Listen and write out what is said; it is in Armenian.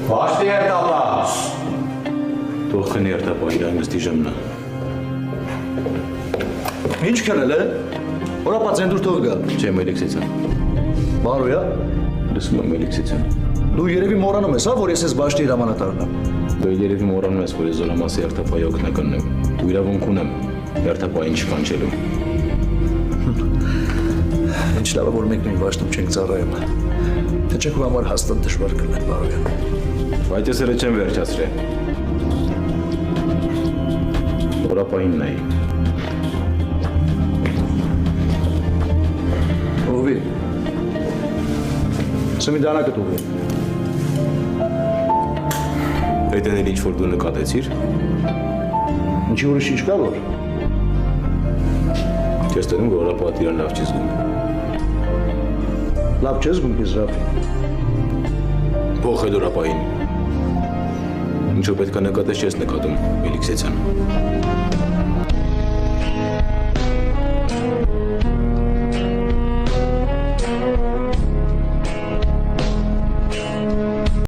Բաշտի երտապա։ Թող քնի երտապա իրան նստի ժամնա։ Ինչ քնել է։ Որապա ցենդուր թող գա։ Չեմ Էլիքսիցյան։ Բարոյա։ Լսում եմ Էլիքսիցյան։ Դու երևի մոռանում ես, հա, որ ես բաշտի հրամանատարն եմ։ Դու երևի մոռանում ես, որ ես զորամասի երթապայի օգնականն եմ։ Դու իրավունք ունեմ երթապային չկանչելու։ Ինչ լավ է, որ մենք նույն բաշտում չենք ծառայում։ Թե չէ քո համար հաստատ դժվար կլինի, բարոյա։ Բայց ես հենց չեմ վերջացրել։ Որապային նայի։ Ովի։ Սմիդանակը դու։ Այդ էլ ինչ-որ դու նկատեցիր։ Ինչի ուրիշ ինչ կա որ։ Չես տենում, որ որապատ իրան լավ չի զգում։ Լավ չես զգում Իզրափի։ Փոխել որապային։ Ինչու պետք է նկատես չես նկատում, Էլիքսիցյան։